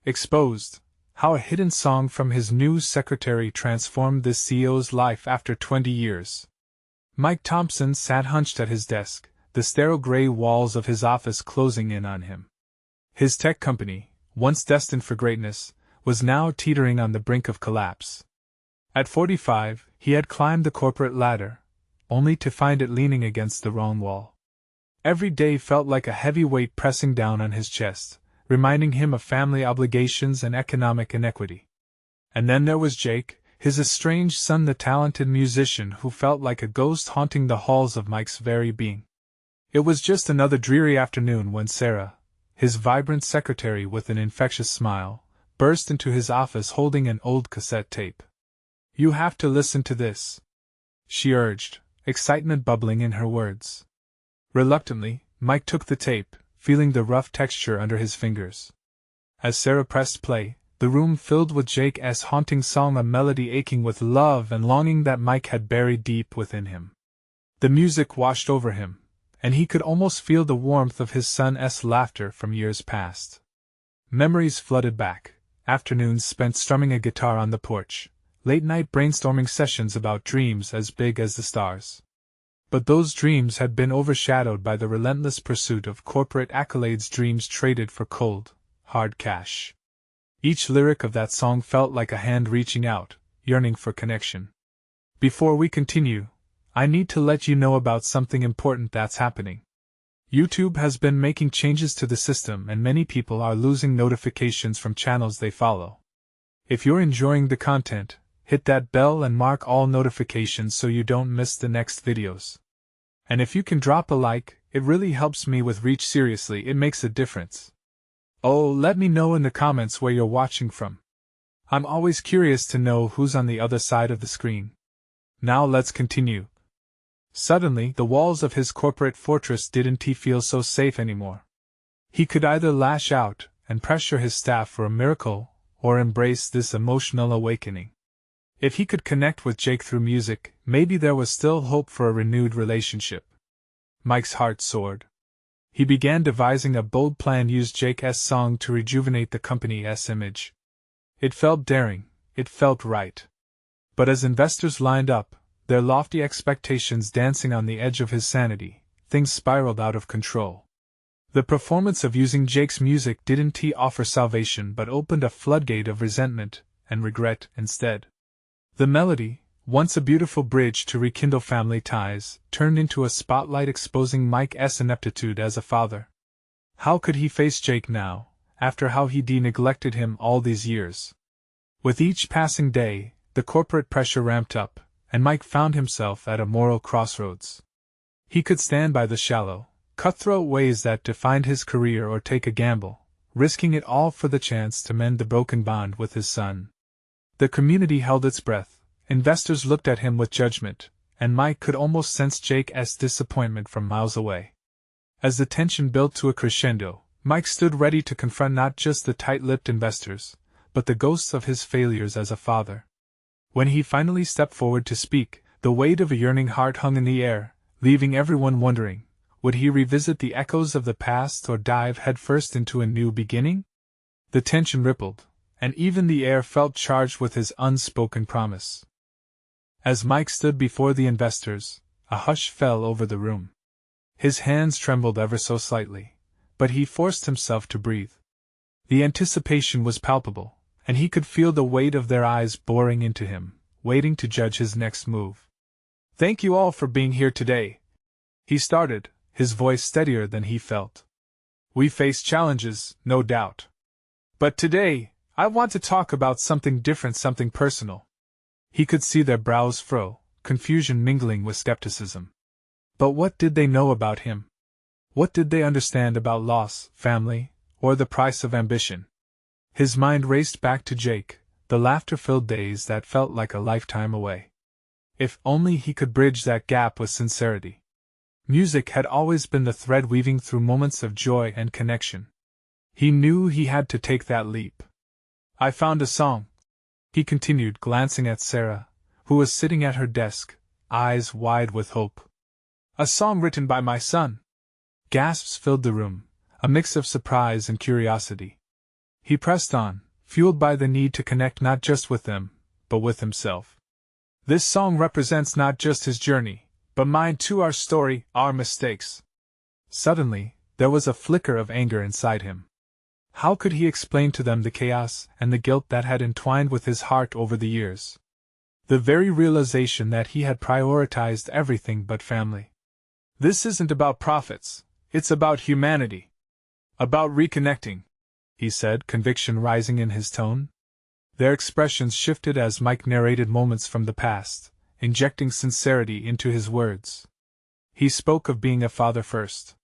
Exposed, how a hidden song from his new secretary transformed this CEO's life after 20 years. Mike Thompson sat hunched at his desk, the sterile gray walls of his office closing in on him. His tech company, once destined for greatness, was now teetering on the brink of collapse. At 45, he had climbed the corporate ladder, only to find it leaning against the wrong wall. Every day felt like a heavy weight pressing down on his chest, reminding him of family obligations and economic inequity. And then there was Jake, his estranged son, the talented musician who felt like a ghost haunting the halls of Mike's very being. It was just another dreary afternoon when Sarah, his vibrant secretary with an infectious smile, burst into his office holding an old cassette tape. "You have to listen to this," she urged, excitement bubbling in her words. Reluctantly, Mike took the tape, feeling the rough texture under his fingers. As Sarah pressed play, the room filled with Jake's haunting song, a melody aching with love and longing that Mike had buried deep within him. The music washed over him, and he could almost feel the warmth of his son's laughter from years past. Memories flooded back, afternoons spent strumming a guitar on the porch, late-night brainstorming sessions about dreams as big as the stars. But those dreams had been overshadowed by the relentless pursuit of corporate accolades, dreams traded for cold, hard cash. Each lyric of that song felt like a hand reaching out, yearning for connection. Before we continue, I need to let you know about something important that's happening. YouTube has been making changes to the system and many people are losing notifications from channels they follow. If you're enjoying the content, hit that bell and mark all notifications so you don't miss the next videos. And if you can drop a like, it really helps me with reach. Seriously, it makes a difference. Oh, let me know in the comments where you're watching from. I'm always curious to know who's on the other side of the screen. Now let's continue. Suddenly, the walls of his corporate fortress didn't feel so safe anymore. He could either lash out and pressure his staff for a miracle, or embrace this emotional awakening. If he could connect with Jake through music, maybe there was still hope for a renewed relationship. Mike's heart soared. He began devising a bold plan to use Jake's song to rejuvenate the company's image. It felt daring, it felt right. But as investors lined up, their lofty expectations dancing on the edge of his sanity, things spiraled out of control. The performance of using Jake's music didn't offer salvation but opened a floodgate of resentment and regret instead. The melody, once a beautiful bridge to rekindle family ties, turned into a spotlight exposing Mike's ineptitude as a father. How could he face Jake now, after how he neglected him all these years? With each passing day, the corporate pressure ramped up, and Mike found himself at a moral crossroads. He could stand by the shallow, cutthroat ways that defined his career or take a gamble, risking it all for the chance to mend the broken bond with his son. The community held its breath, investors looked at him with judgment, and Mike could almost sense Jake's disappointment from miles away. As the tension built to a crescendo, Mike stood ready to confront not just the tight-lipped investors, but the ghosts of his failures as a father. When he finally stepped forward to speak, the weight of a yearning heart hung in the air, leaving everyone wondering, would he revisit the echoes of the past or dive headfirst into a new beginning? The tension rippled, and even the air felt charged with his unspoken promise. As Mike stood before the investors, a hush fell over the room. His hands trembled ever so slightly, but he forced himself to breathe. The anticipation was palpable, and he could feel the weight of their eyes boring into him, waiting to judge his next move. "Thank you all for being here today," he started, his voice steadier than he felt. "We face challenges, no doubt. But today, I want to talk about something different, something personal." He could see their brows furrow, confusion mingling with skepticism. But what did they know about him? What did they understand about loss, family, or the price of ambition? His mind raced back to Jake, the laughter-filled days that felt like a lifetime away. If only he could bridge that gap with sincerity. Music had always been the thread weaving through moments of joy and connection. He knew he had to take that leap. "I found a song," he continued, glancing at Sarah, who was sitting at her desk, eyes wide with hope. "A song written by my son." Gasps filled the room, a mix of surprise and curiosity. He pressed on, fueled by the need to connect not just with them, but with himself. This song represents not just his journey, but mine too, our story, our mistakes. Suddenly, there was a flicker of anger inside him. How could he explain to them the chaos and the guilt that had entwined with his heart over the years? The very realization that he had prioritized everything but family. This isn't about profits, it's about humanity. About reconnecting, he said, conviction rising in his tone. Their expressions shifted as Mike narrated moments from the past, injecting sincerity into his words. He spoke of being a father first.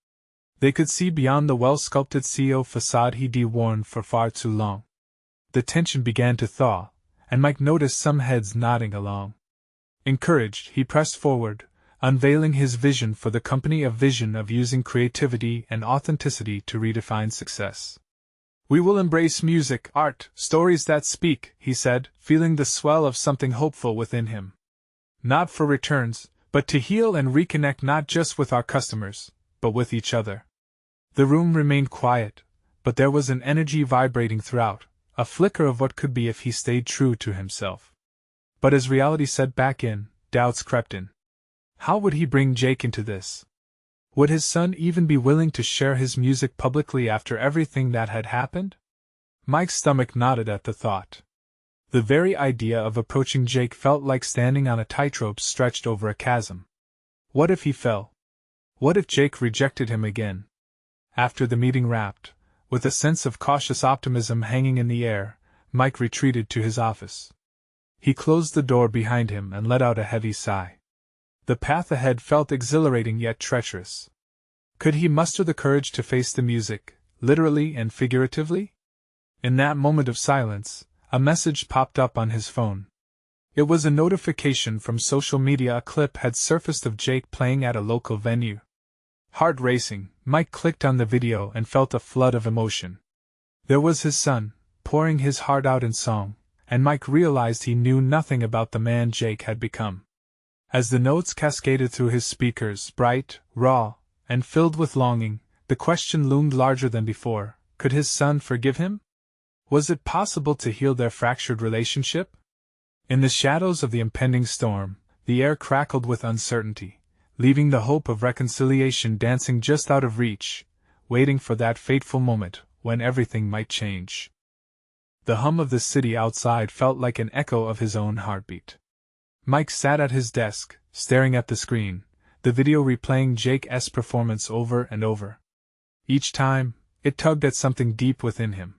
They could see beyond the well-sculpted CEO facade he'd worn for far too long. The tension began to thaw, and Mike noticed some heads nodding along. Encouraged, he pressed forward, unveiling his vision for the company, a vision of using creativity and authenticity to redefine success. "We will embrace music, art, stories that speak," he said, feeling the swell of something hopeful within him. "Not for returns, but to heal and reconnect not just with our customers, but with each other." The room remained quiet, but there was an energy vibrating throughout, a flicker of what could be if he stayed true to himself. But as reality set back in, doubts crept in. How would he bring Jake into this? Would his son even be willing to share his music publicly after everything that had happened? Mike's stomach knotted at the thought. The very idea of approaching Jake felt like standing on a tightrope stretched over a chasm. What if he fell? What if Jake rejected him again? After the meeting wrapped, with a sense of cautious optimism hanging in the air, Mike retreated to his office. He closed the door behind him and let out a heavy sigh. The path ahead felt exhilarating yet treacherous. Could he muster the courage to face the music, literally and figuratively? In that moment of silence, a message popped up on his phone. It was a notification from social media. A clip had surfaced of Jake playing at a local venue. Heart racing, Mike clicked on the video and felt a flood of emotion. There was his son, pouring his heart out in song, and Mike realized he knew nothing about the man Jake had become. As the notes cascaded through his speakers, bright, raw, and filled with longing, the question loomed larger than before: could his son forgive him? Was it possible to heal their fractured relationship? In the shadows of the impending storm, the air crackled with uncertainty, leaving the hope of reconciliation dancing just out of reach, waiting for that fateful moment when everything might change. The hum of the city outside felt like an echo of his own heartbeat. Mike sat at his desk, staring at the screen, the video replaying Jake's performance over and over. Each time, it tugged at something deep within him.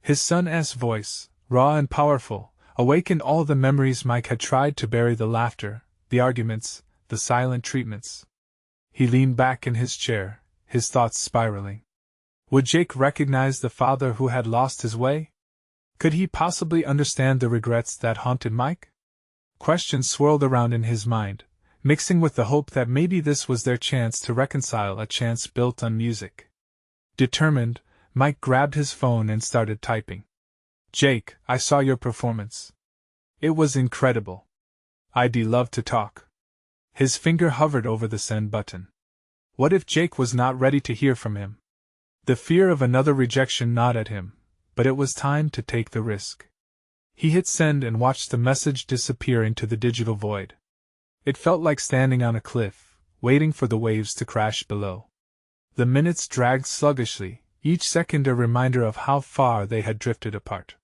His son's voice, raw and powerful, awakened all the memories Mike had tried to bury: the laughter, the arguments, the silent treatments. He leaned back in his chair, his thoughts spiraling. Would Jake recognize the father who had lost his way? Could he possibly understand the regrets that haunted Mike? Questions swirled around in his mind, mixing with the hope that maybe this was their chance to reconcile, a chance built on music. Determined, Mike grabbed his phone and started typing. "Jake, I saw your performance. It was incredible. I'd love to talk." His finger hovered over the send button. What if Jake was not ready to hear from him? The fear of another rejection gnawed at him, but it was time to take the risk. He hit send and watched the message disappear into the digital void. It felt like standing on a cliff, waiting for the waves to crash below. The minutes dragged sluggishly, each second a reminder of how far they had drifted apart.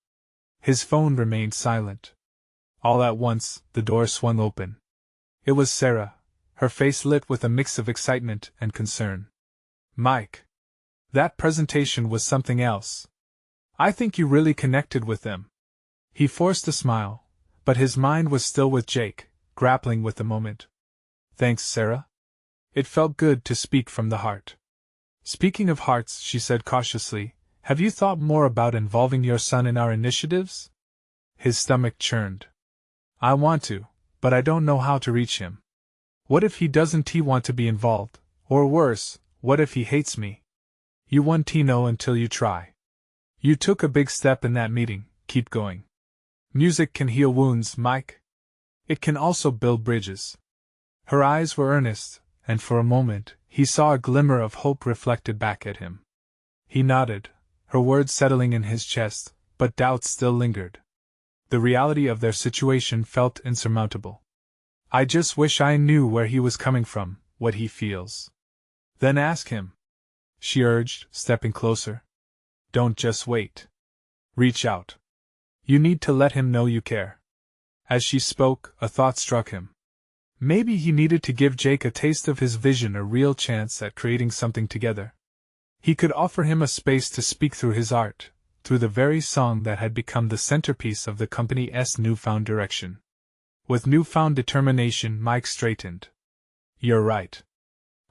His phone remained silent. All at once, the door swung open. It was Sarah, her face lit with a mix of excitement and concern. "Mike, that presentation was something else. I think you really connected with them." He forced a smile, but his mind was still with Jake, grappling with the moment. "Thanks, Sarah. It felt good to speak from the heart." "Speaking of hearts," she said cautiously, "have you thought more about involving your son in our initiatives?" His stomach churned. "I want to, but I don't know how to reach him. What if he doesn't want to be involved, or worse, what if he hates me?" "You won't know until you try. You took a big step in that meeting, keep going. Music can heal wounds, Mike. It can also build bridges." Her eyes were earnest, and for a moment, he saw a glimmer of hope reflected back at him. He nodded, her words settling in his chest, but doubts still lingered. The reality of their situation felt insurmountable. I just wish I knew where he was coming from, what he feels. Then ask him, she urged, stepping closer. Don't just wait. Reach out. You need to let him know you care. As she spoke, a thought struck him. Maybe he needed to give Jake a taste of his vision, a real chance at creating something together. He could offer him a space to speak through his art, through the very song that had become the centerpiece of the company's newfound direction. With newfound determination, Mike straightened. You're right.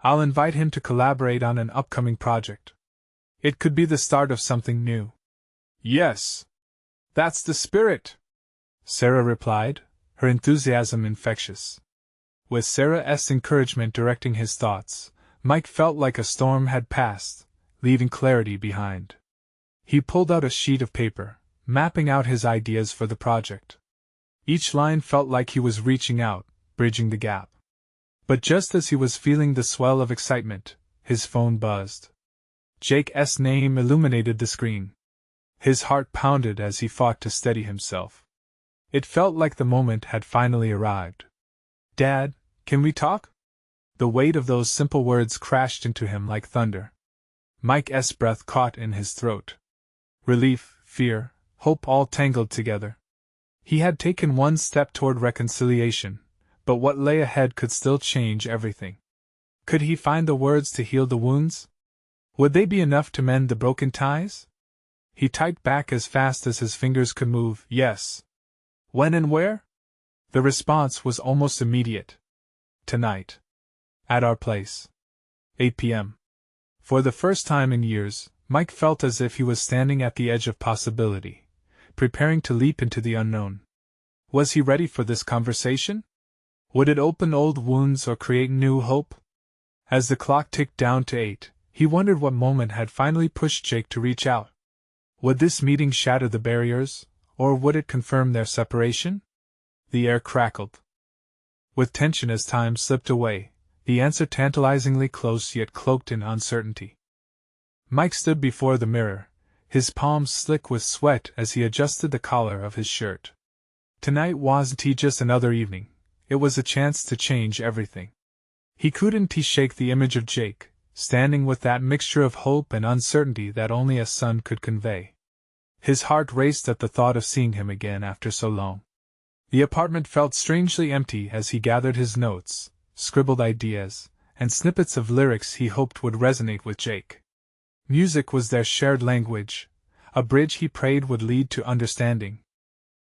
I'll invite him to collaborate on an upcoming project. It could be the start of something new. Yes. That's the spirit, Sarah replied, her enthusiasm infectious. With Sarah's encouragement directing his thoughts, Mike felt like a storm had passed, leaving clarity behind. He pulled out a sheet of paper, mapping out his ideas for the project. Each line felt like he was reaching out, bridging the gap. But just as he was feeling the swell of excitement, his phone buzzed. Jake's name illuminated the screen. His heart pounded as he fought to steady himself. It felt like the moment had finally arrived. Dad, can we talk? The weight of those simple words crashed into him like thunder. Mike's breath caught in his throat. Relief, fear, hope all tangled together. He had taken one step toward reconciliation, but what lay ahead could still change everything. Could he find the words to heal the wounds? Would they be enough to mend the broken ties? He typed back as fast as his fingers could move, yes. When and where? The response was almost immediate. Tonight. At our place. 8 p.m. For the first time in years, Mike felt as if he was standing at the edge of possibility, preparing to leap into the unknown. Was he ready for this conversation? Would it open old wounds or create new hope? As the clock ticked down to 8, he wondered what moment had finally pushed Jake to reach out. Would this meeting shatter the barriers, or would it confirm their separation? The air crackled with tension as time slipped away, the answer tantalizingly close yet cloaked in uncertainty. Mike stood before the mirror, his palms slick with sweat as he adjusted the collar of his shirt. Tonight wasn't just another evening, it was a chance to change everything. He couldn't shake the image of Jake, standing with that mixture of hope and uncertainty that only a son could convey. His heart raced at the thought of seeing him again after so long. The apartment felt strangely empty as he gathered his notes, scribbled ideas, and snippets of lyrics he hoped would resonate with Jake. Music was their shared language, a bridge he prayed would lead to understanding.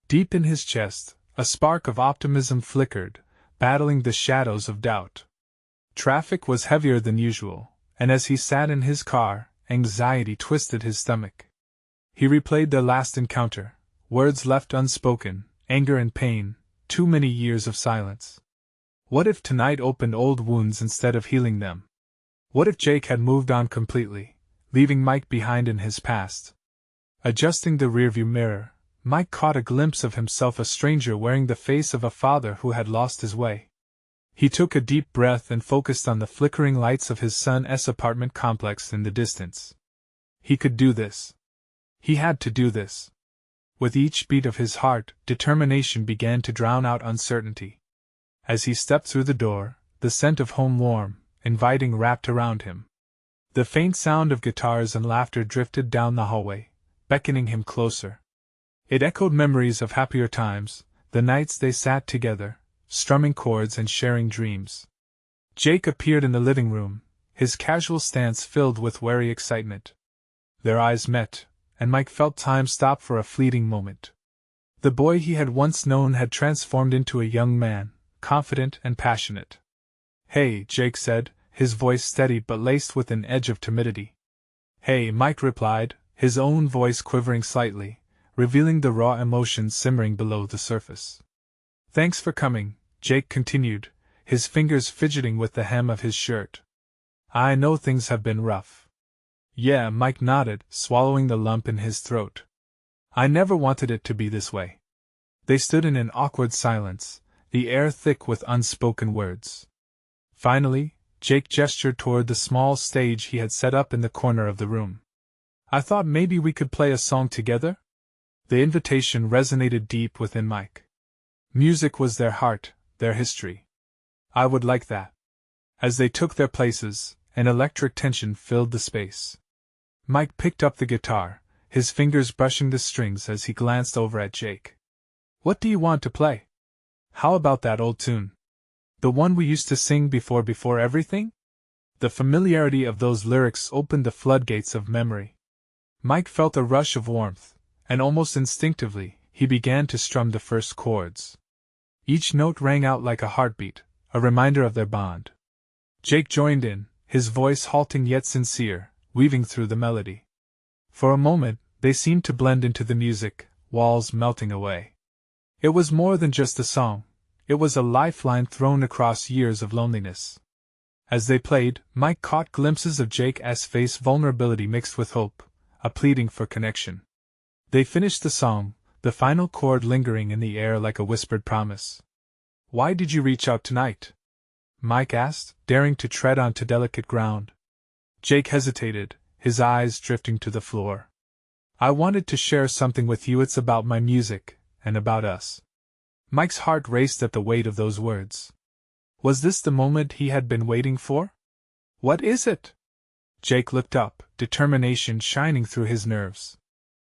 Deep in his chest, a spark of optimism flickered, battling the shadows of doubt. Traffic was heavier than usual, and as he sat in his car, anxiety twisted his stomach. He replayed their last encounter, words left unspoken, anger and pain, too many years of silence. What if tonight opened old wounds instead of healing them? What if Jake had moved on completely, leaving Mike behind in his past? Adjusting the rearview mirror, Mike caught a glimpse of himself, a stranger wearing the face of a father who had lost his way. He took a deep breath and focused on the flickering lights of his son's apartment complex in the distance. He could do this. He had to do this. With each beat of his heart, determination began to drown out uncertainty. As he stepped through the door, the scent of home warm, inviting wrapped around him. The faint sound of guitars and laughter drifted down the hallway, beckoning him closer. It echoed memories of happier times, the nights they sat together, strumming chords and sharing dreams. Jake appeared in the living room, his casual stance filled with wary excitement. Their eyes met, and Mike felt time stop for a fleeting moment. The boy he had once known had transformed into a young man, confident and passionate. "Hey," Jake said, his voice steady but laced with an edge of timidity. "Hey," Mike replied, his own voice quivering slightly, revealing the raw emotions simmering below the surface. "Thanks for coming," Jake continued, his fingers fidgeting with the hem of his shirt. "I know things have been rough." "Yeah," Mike nodded, swallowing the lump in his throat. "I never wanted it to be this way." They stood in an awkward silence, the air thick with unspoken words. Finally, Jake gestured toward the small stage he had set up in the corner of the room. I thought maybe we could play a song together? The invitation resonated deep within Mike. Music was their heart, their history. I would like that. As they took their places, an electric tension filled the space. Mike picked up the guitar, his fingers brushing the strings as he glanced over at Jake. What do you want to play? How about that old tune? The one we used to sing before everything? The familiarity of those lyrics opened the floodgates of memory. Mike felt a rush of warmth, and almost instinctively, he began to strum the first chords. Each note rang out like a heartbeat, a reminder of their bond. Jake joined in, his voice halting yet sincere, weaving through the melody. For a moment, they seemed to blend into the music, walls melting away. It was more than just a song, it was a lifeline thrown across years of loneliness. As they played, Mike caught glimpses of Jake's face, vulnerability mixed with hope, a pleading for connection. They finished the song, the final chord lingering in the air like a whispered promise. Why did you reach out tonight? Mike asked, daring to tread onto delicate ground. Jake hesitated, his eyes drifting to the floor. I wanted to share something with you. It's about my music, and about us. Mike's heart raced at the weight of those words. Was this the moment he had been waiting for? What is it? Jake looked up, determination shining through his nerves.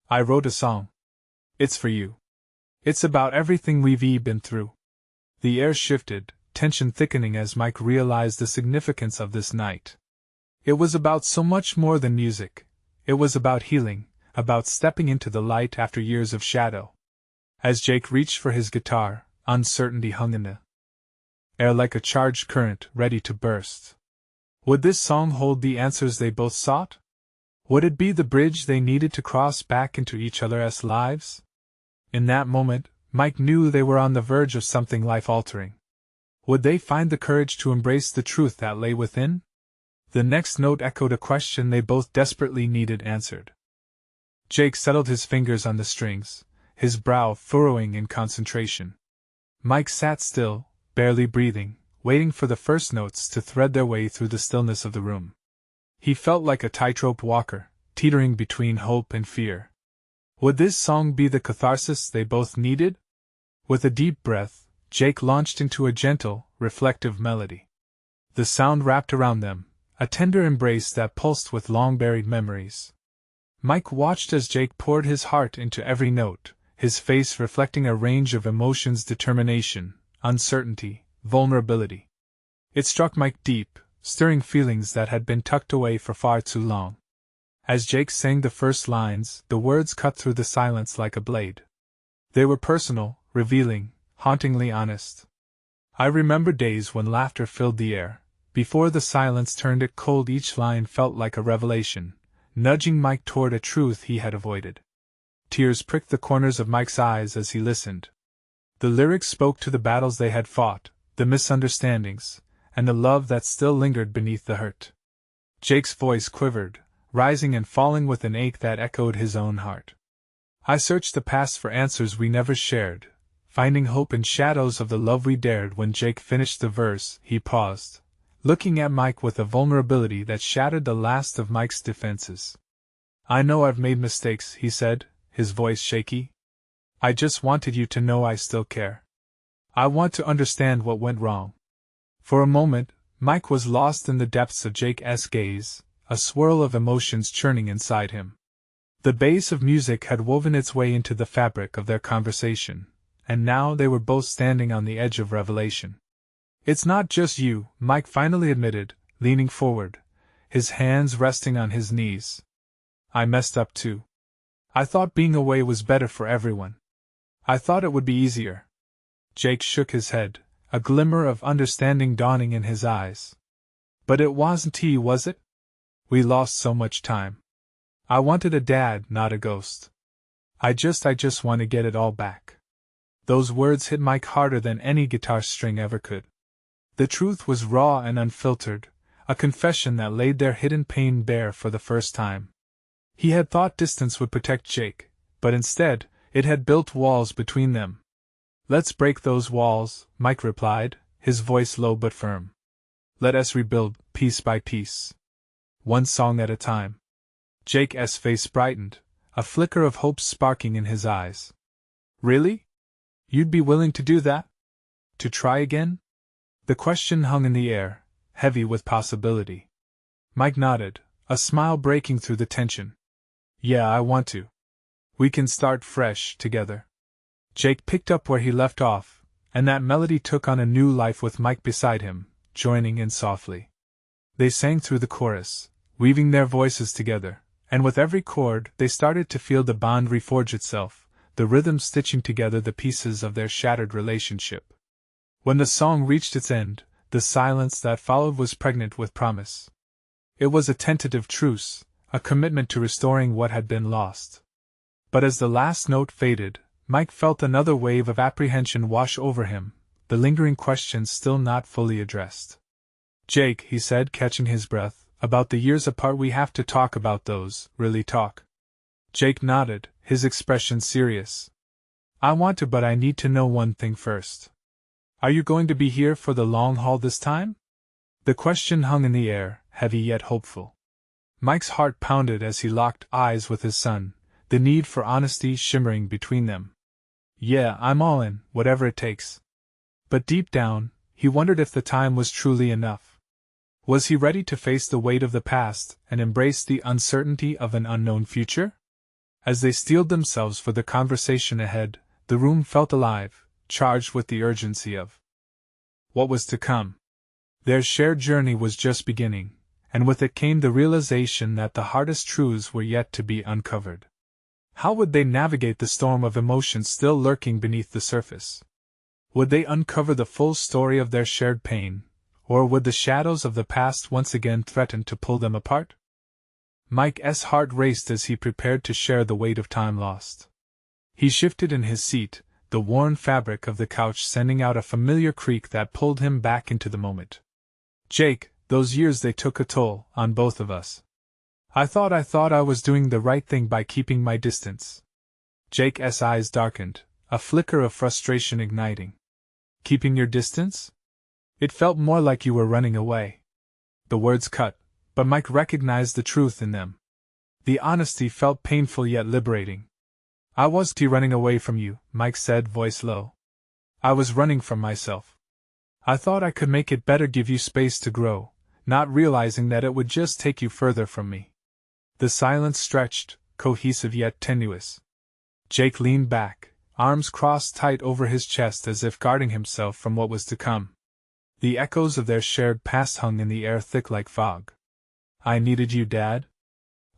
I wrote a song. It's for you. It's about everything we've been through. The air shifted, tension thickening as Mike realized the significance of this night. It was about so much more than music. It was about healing, about stepping into the light after years of shadow. As Jake reached for his guitar, uncertainty hung in the air like a charged current ready to burst. Would this song hold the answers they both sought? Would it be the bridge they needed to cross back into each other's lives? In that moment, Mike knew they were on the verge of something life-altering. Would they find the courage to embrace the truth that lay within? The next note echoed a question they both desperately needed answered. Jake settled his fingers on the strings, his brow furrowing in concentration. Mike sat still, barely breathing, waiting for the first notes to thread their way through the stillness of the room. He felt like a tightrope walker, teetering between hope and fear. Would this song be the catharsis they both needed? With a deep breath, Jake launched into a gentle, reflective melody. The sound wrapped around them, a tender embrace that pulsed with long-buried memories. Mike watched as Jake poured his heart into every note, his face reflecting a range of emotions: determination, uncertainty, vulnerability. It struck Mike deep, stirring feelings that had been tucked away for far too long. As Jake sang the first lines, the words cut through the silence like a blade. They were personal, revealing, hauntingly honest. I remember days when laughter filled the air. Before the silence turned it cold, each line felt like a revelation, nudging Mike toward a truth he had avoided. Tears pricked the corners of Mike's eyes as he listened. The lyrics spoke to the battles they had fought, the misunderstandings, and the love that still lingered beneath the hurt. Jake's voice quivered, rising and falling with an ache that echoed his own heart. I searched the past for answers we never shared, finding hope in shadows of the love we dared. When Jake finished the verse, he paused, looking at Mike with a vulnerability that shattered the last of Mike's defenses. I know I've made mistakes, he said, his voice shaky. I just wanted you to know I still care. I want to understand what went wrong. For a moment, Mike was lost in the depths of Jake's gaze, a swirl of emotions churning inside him. The bass of music had woven its way into the fabric of their conversation, and now they were both standing on the edge of revelation. It's not just you, Mike finally admitted, leaning forward, his hands resting on his knees. I messed up too. I thought being away was better for everyone. I thought it would be easier. Jake shook his head, a glimmer of understanding dawning in his eyes. But it wasn't he, was it? We lost so much time. I wanted a dad, not a ghost. I just want to get it all back. Those words hit Mike harder than any guitar string ever could. The truth was raw and unfiltered, a confession that laid their hidden pain bare for the first time. He had thought distance would protect Jake, but instead, it had built walls between them. Let's break those walls, Mike replied, his voice low but firm. Let us rebuild, piece by piece. One song at a time. Jake's face brightened, a flicker of hope sparking in his eyes. Really? You'd be willing to do that? To try again? The question hung in the air, heavy with possibility. Mike nodded, a smile breaking through the tension. Yeah, I want to. We can start fresh, together. Jake picked up where he left off, and that melody took on a new life with Mike beside him, joining in softly. They sang through the chorus, weaving their voices together, and with every chord they started to feel the bond reforge itself, the rhythm stitching together the pieces of their shattered relationship. When the song reached its end, the silence that followed was pregnant with promise. It was a tentative truce, a commitment to restoring what had been lost. But as the last note faded, Mike felt another wave of apprehension wash over him, the lingering questions still not fully addressed. Jake, he said, catching his breath, about the years apart, we have to talk about those, really talk. Jake nodded, his expression serious. I want to, but I need to know one thing first. Are you going to be here for the long haul this time? The question hung in the air, heavy yet hopeful. Mike's heart pounded as he locked eyes with his son, the need for honesty shimmering between them. Yeah, I'm all in, whatever it takes. But deep down, he wondered if the time was truly enough. Was he ready to face the weight of the past and embrace the uncertainty of an unknown future? As they steeled themselves for the conversation ahead, the room felt alive, charged with the urgency of what was to come. Their shared journey was just beginning, and with it came the realization that the hardest truths were yet to be uncovered. How would they navigate the storm of emotions still lurking beneath the surface? Would they uncover the full story of their shared pain, or would the shadows of the past once again threaten to pull them apart? Mike's heart raced as he prepared to share the weight of time lost. He shifted in his seat, the worn fabric of the couch sending out a familiar creak that pulled him back into the moment. Jake, those years, they took a toll on both of us. I thought I was doing the right thing by keeping my distance. Jake's eyes darkened, a flicker of frustration igniting. Keeping your distance? It felt more like you were running away. The words cut, but Mike recognized the truth in them. The honesty felt painful yet liberating. I wasn't running away from you, Mike said, voice low. I was running from myself. I thought I could make it better, give you space to grow, not realizing that it would just take you further from me. The silence stretched, cohesive yet tenuous. Jake leaned back, arms crossed tight over his chest as if guarding himself from what was to come. The echoes of their shared past hung in the air thick like fog. I needed you, Dad.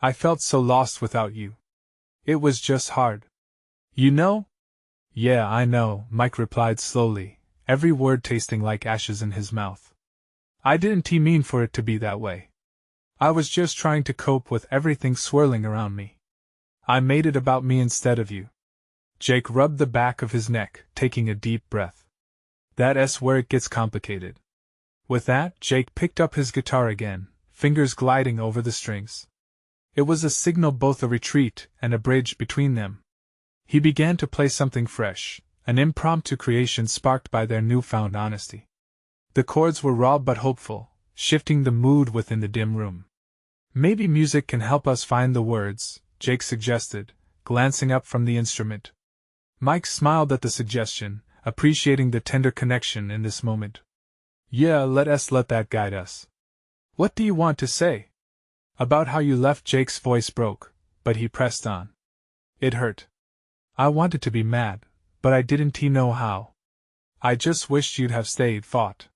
I felt so lost without you. It was just hard. You know? Yeah, I know, Mike replied slowly, every word tasting like ashes in his mouth. I didn't mean for it to be that way. I was just trying to cope with everything swirling around me. I made it about me instead of you. Jake rubbed the back of his neck, taking a deep breath. That's where it gets complicated. With that, Jake picked up his guitar again, fingers gliding over the strings. It was a signal, both a retreat and a bridge between them. He began to play something fresh, an impromptu creation sparked by their newfound honesty. The chords were raw but hopeful, shifting the mood within the dim room. Maybe music can help us find the words, Jake suggested, glancing up from the instrument. Mike smiled at the suggestion, appreciating the tender connection in this moment. Yeah, let that guide us. What do you want to say? About how you left. Jake's voice broke, but he pressed on. It hurt. I wanted to be mad, but I didn't know how. I just wished you'd have stayed, fought.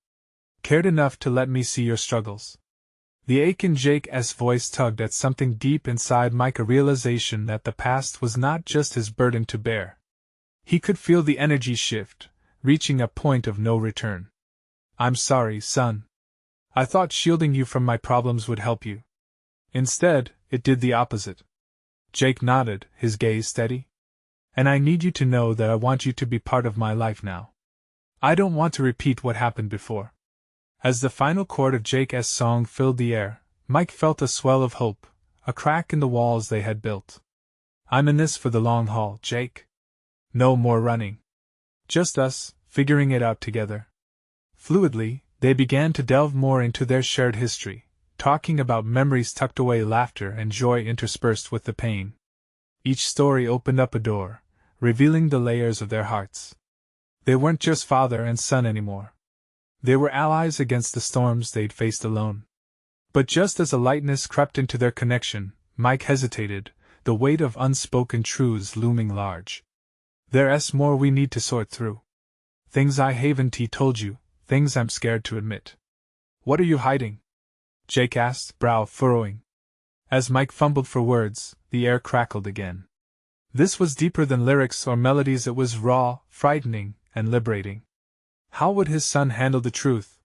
Cared enough to let me see your struggles. The ache in Jake's voice tugged at something deep inside Mike, a realization that the past was not just his burden to bear. He could feel the energy shift, reaching a point of no return. I'm sorry, son. I thought shielding you from my problems would help you. Instead, it did the opposite. Jake nodded, his gaze steady. And I need you to know that I want you to be part of my life now. I don't want to repeat what happened before. As the final chord of Jake's song filled the air, Mike felt a swell of hope, a crack in the walls they had built. I'm in this for the long haul, Jake. No more running. Just us, figuring it out together. Fluidly, they began to delve more into their shared history, talking about memories tucked away, laughter and joy interspersed with the pain. Each story opened up a door, revealing the layers of their hearts. They weren't just father and son anymore. They were allies against the storms they'd faced alone. But just as a lightness crept into their connection, Mike hesitated, the weight of unspoken truths looming large. There's more we need to sort through. Things I haven't told you, things I'm scared to admit. What are you hiding? Jake asked, brow furrowing. As Mike fumbled for words, the air crackled again. This was deeper than lyrics or melodies, it was raw, frightening, and liberating. How would his son handle the truth?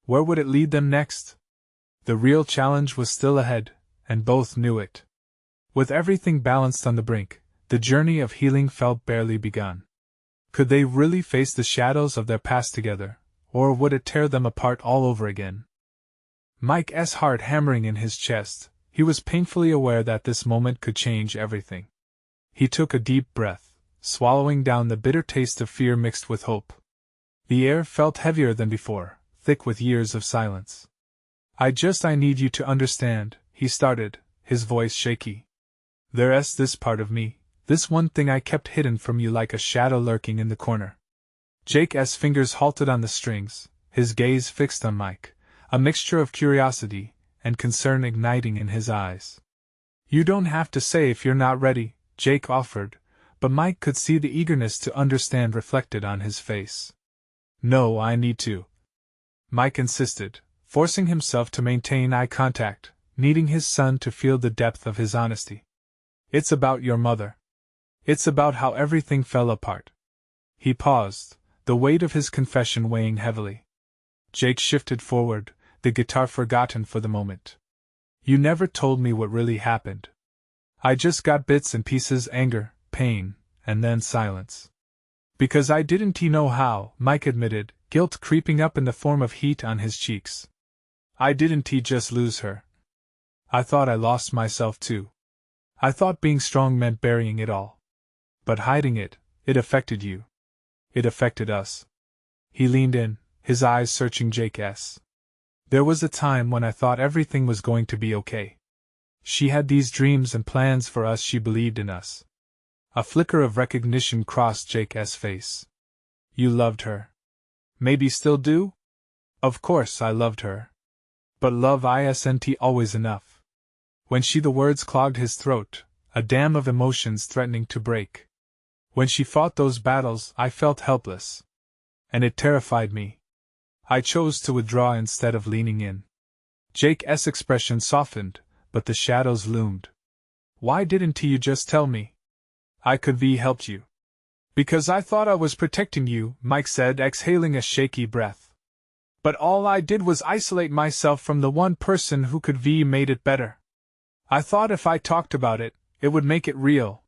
Where would it lead them next? The real challenge was still ahead, and both knew it. With everything balanced on the brink, the journey of healing felt barely begun. Could they really face the shadows of their past together, or would it tear them apart all over again? Mike's heart hammering in his chest, he was painfully aware that this moment could change everything. He took a deep breath, swallowing down the bitter taste of fear mixed with hope. The air felt heavier than before, thick with years of silence. I need you to understand, he started, his voice shaky. There's this part of me, this one thing I kept hidden from you, like a shadow lurking in the corner. Jake's fingers halted on the strings, his gaze fixed on Mike, a mixture of curiosity and concern igniting in his eyes. You don't have to say if you're not ready, Jake offered, but Mike could see the eagerness to understand reflected on his face. No, I need to. Mike insisted, forcing himself to maintain eye contact, needing his son to feel the depth of his honesty. It's about your mother. It's about how everything fell apart. He paused, the weight of his confession weighing heavily. Jake shifted forward, the guitar forgotten for the moment. You never told me what really happened. I just got bits and pieces, anger, pain, and then silence. Because I didn't know how, Mike admitted, guilt creeping up in the form of heat on his cheeks. I didn't just lose her. I thought I lost myself too. I thought being strong meant burying it all. But hiding it affected you. It affected us. He leaned in, his eyes searching Jake's. There was a time when I thought everything was going to be okay. She had these dreams and plans for us, she believed in us. A flicker of recognition crossed Jake's face. You loved her. Maybe still do? Of course I loved her. But love isn't always enough. When the words clogged his throat, a dam of emotions threatening to break. When she fought those battles, I felt helpless. And it terrified me. I chose to withdraw instead of leaning in. Jake's expression softened, but the shadows loomed. Why didn't you just tell me? I could have helped you. Because I thought I was protecting you, Mike said, exhaling a shaky breath. But all I did was isolate myself from the one person who could have made it better. I thought if I talked about it, it would make it real.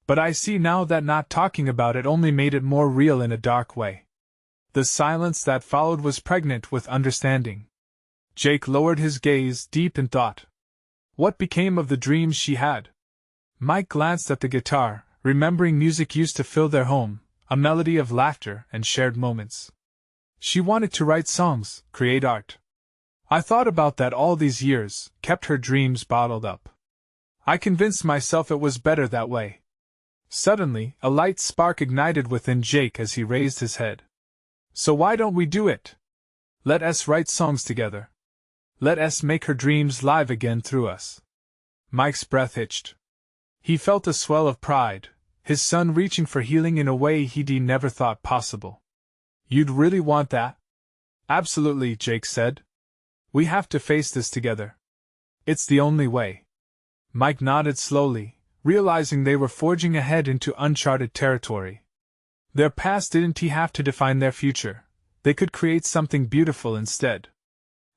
But I see now that not talking about it only made it more real in a dark way. The silence that followed was pregnant with understanding. Jake lowered his gaze, deep in thought. What became of the dreams she had? Mike glanced at the guitar, remembering music used to fill their home, a melody of laughter and shared moments. She wanted to write songs, create art. I thought about that all these years, kept her dreams bottled up. I convinced myself it was better that way. Suddenly, a light spark ignited within Jake as he raised his head. So why don't we do it? Let us write songs together. Let us make her dreams live again through us. Mike's breath hitched. He felt a swell of pride, his son reaching for healing in a way he'd never thought possible. You'd really want that? Absolutely, Jake said. We have to face this together. It's the only way. Mike nodded slowly, realizing they were forging ahead into uncharted territory. Their past didn't have to define their future. They could create something beautiful instead.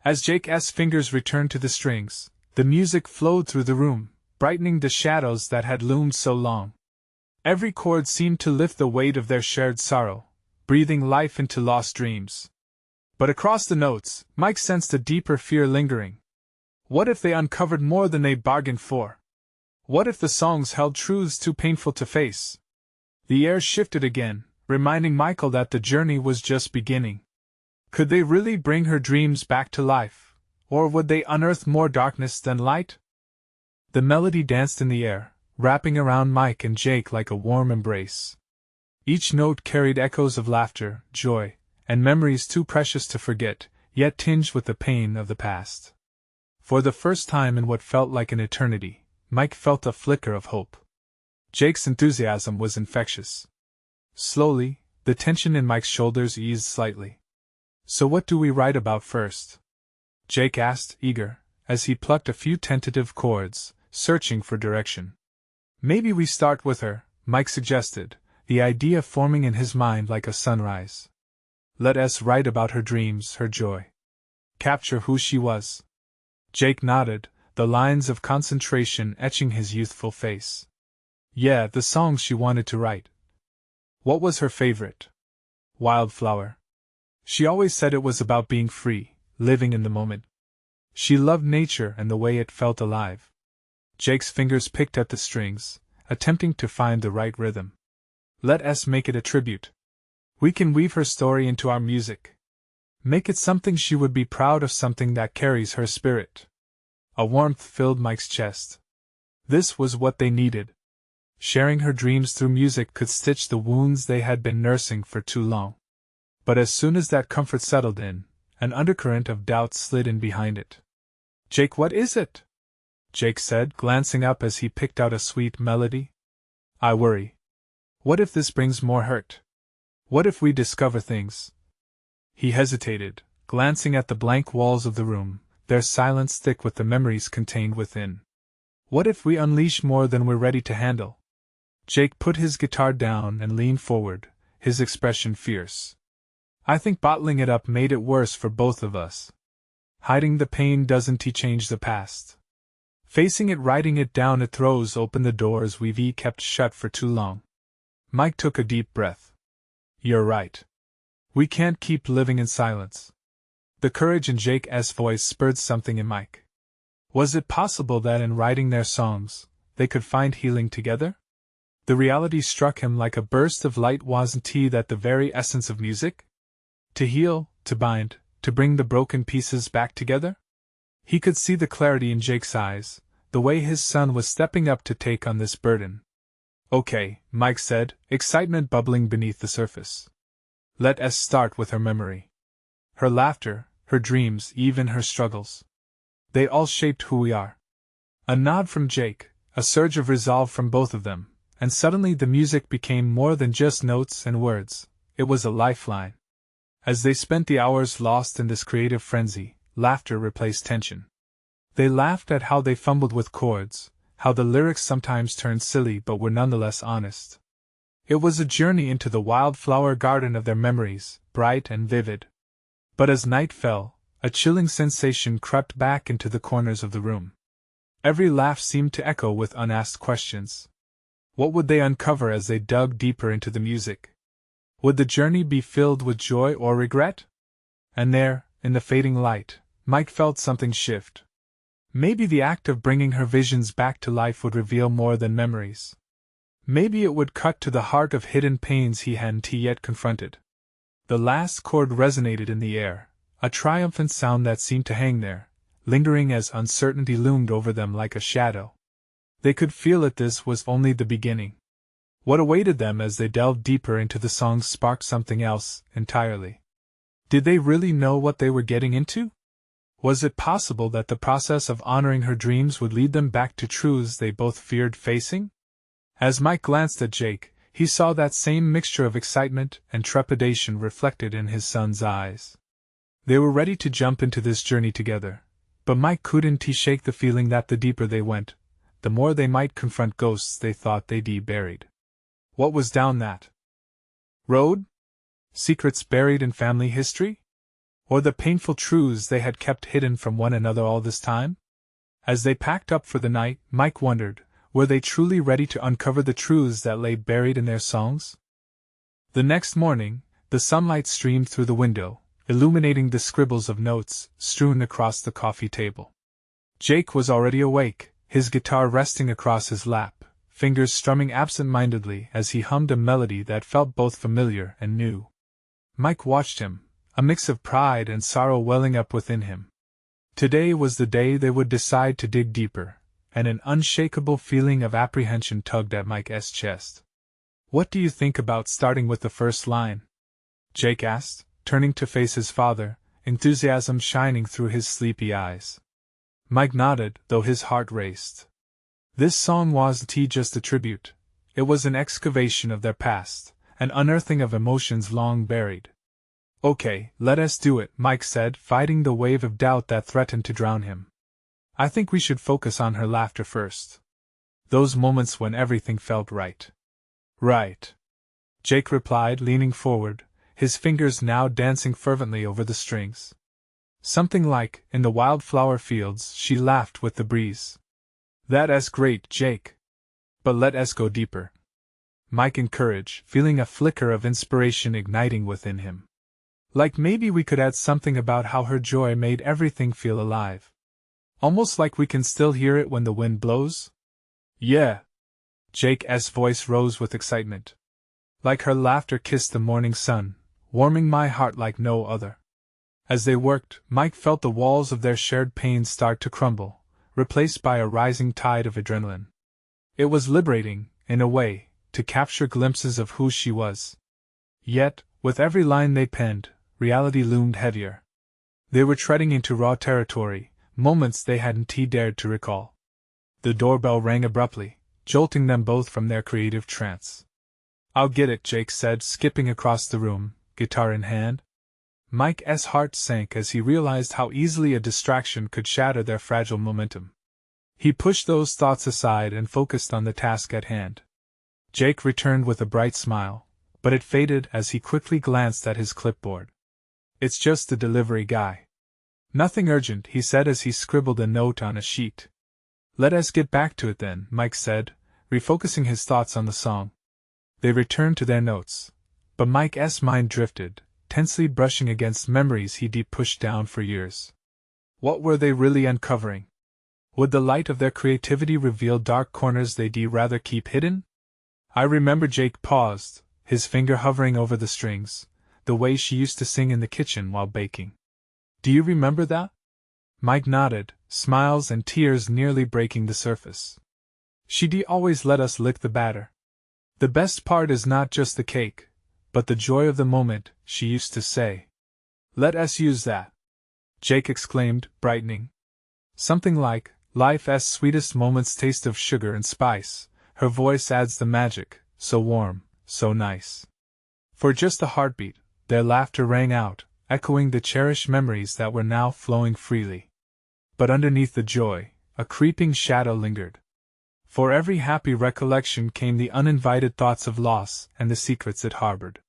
As Jake's fingers returned to the strings, the music flowed through the room, brightening the shadows that had loomed so long. Every chord seemed to lift the weight of their shared sorrow, breathing life into lost dreams. But across the notes, Mike sensed a deeper fear lingering. What if they uncovered more than they bargained for? What if the songs held truths too painful to face? The air shifted again, reminding Michael that the journey was just beginning. Could they really bring her dreams back to life? Or would they unearth more darkness than light? The melody danced in the air, wrapping around Mike and Jake like a warm embrace. Each note carried echoes of laughter, joy, and memories too precious to forget, yet tinged with the pain of the past. For the first time in what felt like an eternity, Mike felt a flicker of hope. Jake's enthusiasm was infectious. Slowly, the tension in Mike's shoulders eased slightly. "So what do we write about first?" Jake asked, eager, as he plucked a few tentative chords, searching for direction. "Maybe we start with her," Mike suggested, the idea forming in his mind like a sunrise. "Let us write about her dreams, her joy. Capture who she was." Jake nodded, the lines of concentration etching his youthful face. Yeah, the songs she wanted to write. What was her favorite? Wildflower. She always said it was about being free, living in the moment. She loved nature and the way it felt alive. Jake's fingers picked at the strings, attempting to find the right rhythm. "Let us make it a tribute. We can weave her story into our music. Make it something she would be proud of, something that carries her spirit." A warmth filled Mike's chest. This was what they needed. Sharing her dreams through music could stitch the wounds they had been nursing for too long. But as soon as that comfort settled in, an undercurrent of doubt slid in behind it. "Jake, what is it?" Jake said, glancing up as he picked out a sweet melody. "I worry. What if this brings more hurt? What if we discover things?" He hesitated, glancing at the blank walls of the room, their silence thick with the memories contained within. "What if we unleash more than we're ready to handle?" Jake put his guitar down and leaned forward, his expression fierce. "I think bottling it up made it worse for both of us. Hiding the pain doesn't change the past. Facing it, writing it down, it throws open the doors we've kept shut for too long." Mike took a deep breath. "You're right. We can't keep living in silence." The courage in Jake's voice spurred something in Mike. Was it possible that in writing their songs, they could find healing together? The reality struck him like a burst of light. Wasn't that the very essence of music? To heal, to bind, to bring the broken pieces back together? He could see the clarity in Jake's eyes, the way his son was stepping up to take on this burden. "Okay," Mike said, excitement bubbling beneath the surface. "Let us start with her memory. Her laughter, her dreams, even her struggles. They all shaped who we are." A nod from Jake, a surge of resolve from both of them, and suddenly the music became more than just notes and words, it was a lifeline. As they spent the hours lost in this creative frenzy, laughter replaced tension. They laughed at how they fumbled with chords, how the lyrics sometimes turned silly but were nonetheless honest. It was a journey into the wildflower garden of their memories, bright and vivid. But as night fell, a chilling sensation crept back into the corners of the room. Every laugh seemed to echo with unasked questions. What would they uncover as they dug deeper into the music? Would the journey be filled with joy or regret? And there, in the fading light, Mike felt something shift. Maybe the act of bringing her visions back to life would reveal more than memories. Maybe it would cut to the heart of hidden pains he hadn't yet confronted. The last chord resonated in the air, a triumphant sound that seemed to hang there, lingering as uncertainty loomed over them like a shadow. They could feel that this was only the beginning. What awaited them as they delved deeper into the songs sparked something else entirely. Did they really know what they were getting into? Was it possible that the process of honoring her dreams would lead them back to truths they both feared facing? As Mike glanced at Jake, he saw that same mixture of excitement and trepidation reflected in his son's eyes. They were ready to jump into this journey together, but Mike couldn't shake the feeling that the deeper they went, the more they might confront ghosts they thought they'd buried. What was down that road? Secrets buried in family history? Or the painful truths they had kept hidden from one another all this time? As they packed up for the night, Mike wondered, were they truly ready to uncover the truths that lay buried in their songs? The next morning, the sunlight streamed through the window, illuminating the scribbles of notes strewn across the coffee table. Jake was already awake, his guitar resting across his lap, fingers strumming absent-mindedly as he hummed a melody that felt both familiar and new. Mike watched him, a mix of pride and sorrow welling up within him. Today was the day they would decide to dig deeper, and an unshakable feeling of apprehension tugged at Mike's chest. "What do you think about starting with the first line?" Jake asked, turning to face his father, enthusiasm shining through his sleepy eyes. Mike nodded, though his heart raced. This song wasn't just a tribute. It was an excavation of their past, an unearthing of emotions long buried. "Okay, let us do it," Mike said, fighting the wave of doubt that threatened to drown him. "I think we should focus on her laughter first. Those moments when everything felt right." "Right," Jake replied, leaning forward, his fingers now dancing fervently over the strings. Something like, "In the wildflower fields, she laughed with the breeze." "That's great, Jake. But let us go deeper," Mike encouraged, feeling a flicker of inspiration igniting within him. "Like maybe we could add something about how her joy made everything feel alive. Almost like we can still hear it when the wind blows?" "Yeah." Jake's voice rose with excitement. "Like her laughter kissed the morning sun, warming my heart like no other." As they worked, Mike felt the walls of their shared pain start to crumble, replaced by a rising tide of adrenaline. It was liberating, in a way, to capture glimpses of who she was. Yet, with every line they penned, reality loomed heavier. They were treading into raw territory, moments they hadn't dared to recall. The doorbell rang abruptly, jolting them both from their creative trance. "I'll get it," Jake said, skipping across the room, guitar in hand. Mike's heart sank as he realized how easily a distraction could shatter their fragile momentum. He pushed those thoughts aside and focused on the task at hand. Jake returned with a bright smile, but it faded as he quickly glanced at his clipboard. "It's just the delivery guy. Nothing urgent," he said as he scribbled a note on a sheet. "Let us get back to it then," Mike said, refocusing his thoughts on the song. They returned to their notes, but Mike's mind drifted, tensely brushing against memories he'd pushed down for years. What were they really uncovering? Would the light of their creativity reveal dark corners they'd rather keep hidden? "I remember," Jake paused, his finger hovering over the strings, "the way she used to sing in the kitchen while baking. Do you remember that?" Mike nodded, smiles and tears nearly breaking the surface. "She'd always let us lick the batter. The best part is not just the cake, but the joy of the moment," she used to say. "Let us use that," Jake exclaimed, brightening. "Something like, life's sweetest moments taste of sugar and spice, her voice adds the magic, so warm, so nice." For just a heartbeat, their laughter rang out, echoing the cherished memories that were now flowing freely. But underneath the joy, a creeping shadow lingered. For every happy recollection came the uninvited thoughts of loss and the secrets it harbored.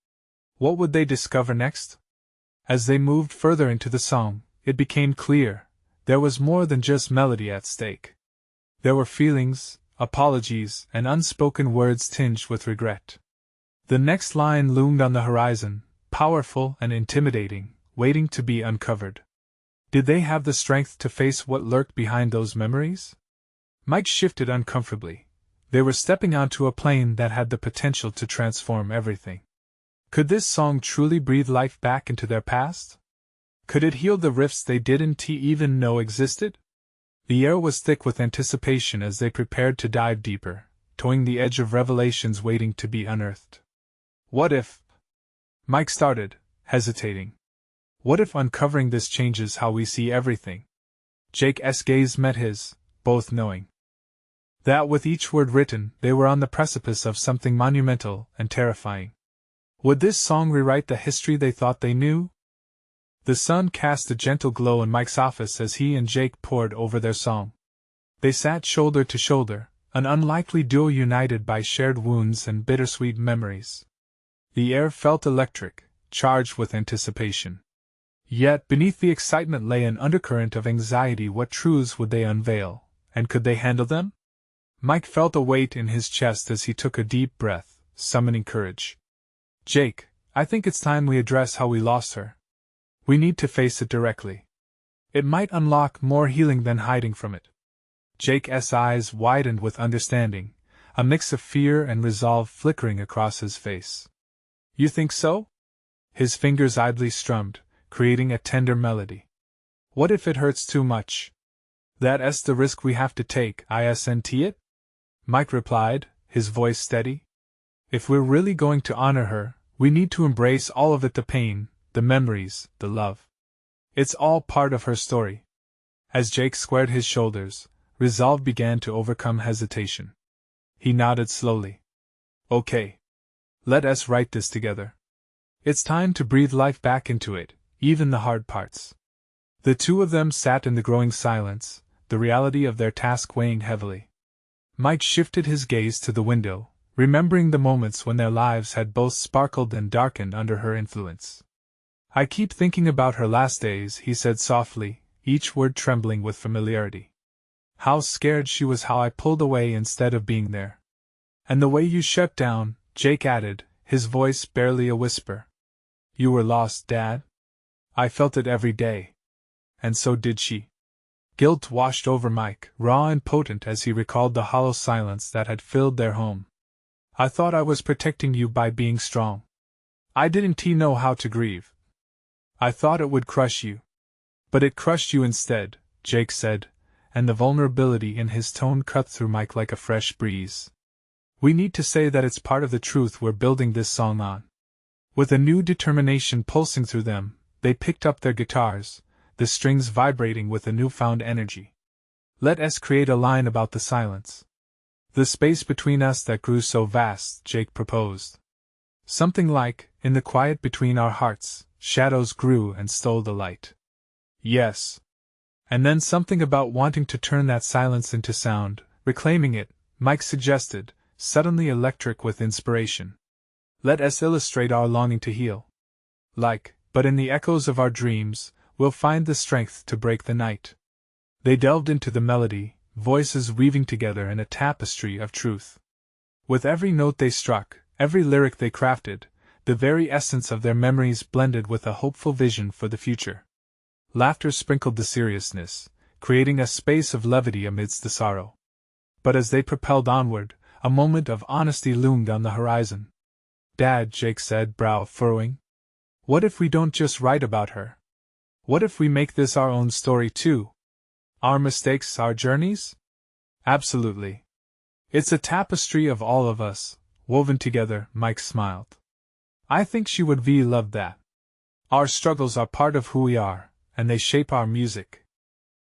What would they discover next? As they moved further into the song, it became clear, there was more than just melody at stake. There were feelings, apologies, and unspoken words tinged with regret. The next line loomed on the horizon, powerful and intimidating, waiting to be uncovered. Did they have the strength to face what lurked behind those memories? Mike shifted uncomfortably. They were stepping onto a plane that had the potential to transform everything. Could this song truly breathe life back into their past? Could it heal the rifts they didn't even know existed? The air was thick with anticipation as they prepared to dive deeper, towing the edge of revelations waiting to be unearthed. What if? Mike started, hesitating. What if uncovering this changes how we see everything? Jake's gaze met his, both knowing that with each word written, they were on the precipice of something monumental and terrifying. Would this song rewrite the history they thought they knew? The sun cast a gentle glow in Mike's office as he and Jake pored over their song. They sat shoulder to shoulder, an unlikely duo united by shared wounds and bittersweet memories. The air felt electric, charged with anticipation. Yet beneath the excitement lay an undercurrent of anxiety. What truths would they unveil, and could they handle them? Mike felt a weight in his chest as he took a deep breath, summoning courage. "Jake, I think it's time we address how we lost her. We need to face it directly. It might unlock more healing than hiding from it." Jake's eyes widened with understanding, a mix of fear and resolve flickering across his face. "You think so?" His fingers idly strummed, creating a tender melody. What if it hurts too much? That's the risk we have to take, isn't it? Mike replied, his voice steady. If we're really going to honor her, we need to embrace all of it, the pain, the memories, the love. It's all part of her story. As Jake squared his shoulders, resolve began to overcome hesitation. He nodded slowly. Okay. Let us write this together. It's time to breathe life back into it, even the hard parts. The two of them sat in the growing silence, the reality of their task weighing heavily. Mike shifted his gaze to the window, remembering the moments when their lives had both sparkled and darkened under her influence. I keep thinking about her last days, he said softly, each word trembling with familiarity. How scared she was, how I pulled away instead of being there. And the way you shut down, Jake added, his voice barely a whisper. You were lost, Dad? I felt it every day. And so did she. Guilt washed over Mike, raw and potent as he recalled the hollow silence that had filled their home. I thought I was protecting you by being strong. I didn't know how to grieve. I thought it would crush you. But it crushed you instead, Jake said, and the vulnerability in his tone cut through Mike like a fresh breeze. We need to say that it's part of the truth we're building this song on. With a new determination pulsing through them, they picked up their guitars, the strings vibrating with a newfound energy. Let us create a line about the silence. The space between us that grew so vast, Jake proposed. Something like, in the quiet between our hearts, shadows grew and stole the light. Yes. And then something about wanting to turn that silence into sound, reclaiming it, Mike suggested, suddenly electric with inspiration. Let us illustrate our longing to heal. But in the echoes of our dreams, we'll find the strength to break the night. They delved into the melody, voices weaving together in a tapestry of truth. With every note they struck, every lyric they crafted, the very essence of their memories blended with a hopeful vision for the future. Laughter sprinkled the seriousness, creating a space of levity amidst the sorrow. But as they propelled onward, a moment of honesty loomed on the horizon. Dad, Jake said, brow furrowing. What if we don't just write about her? What if we make this our own story too? Our mistakes, our journeys? Absolutely. It's a tapestry of all of us, woven together, Mike smiled. I think she would love that. Our struggles are part of who we are, and they shape our music.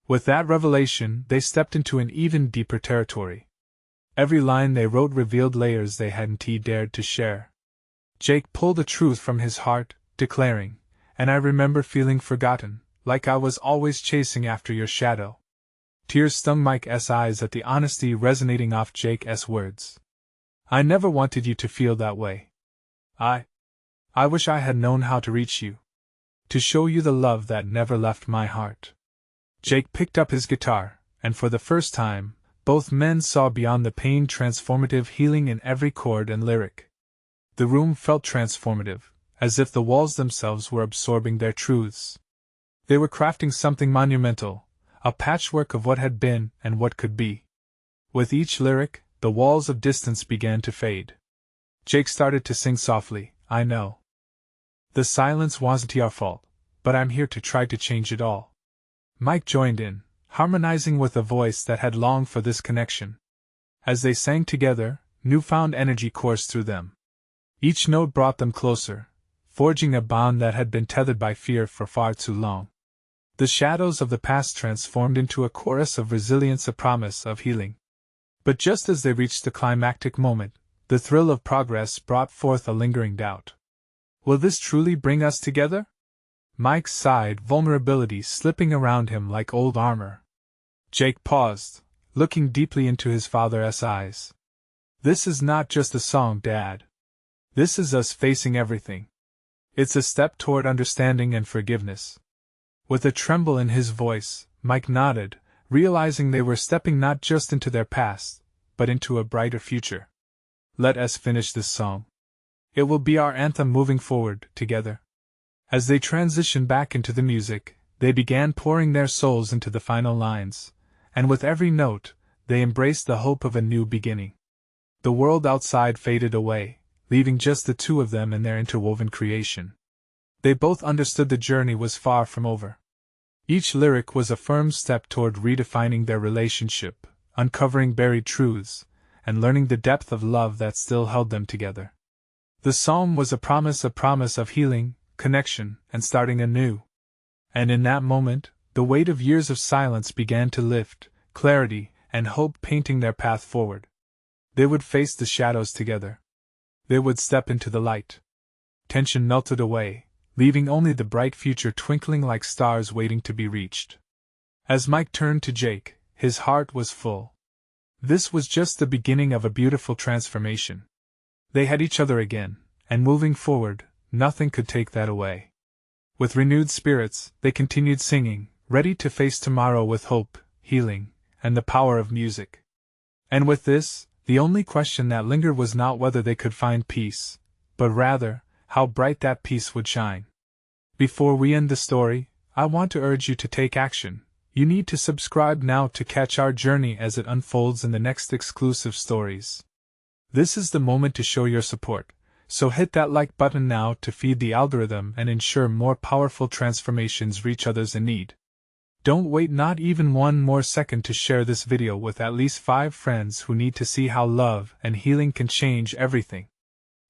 With that revelation, they stepped into an even deeper territory. Every line they wrote revealed layers they hadn't dared to share. Jake pulled the truth from his heart, declaring, and I remember feeling forgotten, like I was always chasing after your shadow. Tears stung Mike's eyes at the honesty resonating off Jake's words. I never wanted you to feel that way. I wish I had known how to reach you. To show you the love that never left my heart. Jake picked up his guitar, and for the first time, both men saw beyond the pain, transformative healing in every chord and lyric. The room felt transformative, as if the walls themselves were absorbing their truths. They were crafting something monumental, a patchwork of what had been and what could be. With each lyric, the walls of distance began to fade. Jake started to sing softly, I know. The silence wasn't your fault, but I'm here to try to change it all. Mike joined in, harmonizing with a voice that had longed for this connection. As they sang together, newfound energy coursed through them. Each note brought them closer, forging a bond that had been tethered by fear for far too long. The shadows of the past transformed into a chorus of resilience, a promise of healing. But just as they reached the climactic moment, the thrill of progress brought forth a lingering doubt. Will this truly bring us together? Mike sighed, vulnerability slipping around him like old armor. Jake paused, looking deeply into his father's eyes. This is not just a song, Dad. This is us facing everything. It's a step toward understanding and forgiveness. With a tremble in his voice, Mike nodded, realizing they were stepping not just into their past, but into a brighter future. Let us finish this song. It will be our anthem moving forward, together. As they transitioned back into the music, they began pouring their souls into the final lines, and with every note, they embraced the hope of a new beginning. The world outside faded away, leaving just the two of them in their interwoven creation. They both understood the journey was far from over. Each lyric was a firm step toward redefining their relationship, uncovering buried truths, and learning the depth of love that still held them together. The psalm was a promise of healing, connection, and starting anew. And in that moment, the weight of years of silence began to lift, clarity and hope painting their path forward. They would face the shadows together. They would step into the light. Tension melted away, leaving only the bright future twinkling like stars waiting to be reached. As Mike turned to Jake, his heart was full. This was just the beginning of a beautiful transformation. They had each other again, and moving forward, nothing could take that away. With renewed spirits, they continued singing, ready to face tomorrow with hope, healing, and the power of music. And with this, the only question that lingered was not whether they could find peace, but rather, how bright that peace would shine. Before we end the story, I want to urge you to take action. You need to subscribe now to catch our journey as it unfolds in the next exclusive stories. This is the moment to show your support, so hit that like button now to feed the algorithm and ensure more powerful transformations reach others in need. Don't wait not even one more second to share this video with at least 5 friends who need to see how love and healing can change everything.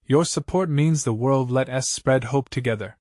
Your support means the world. Let us spread hope together.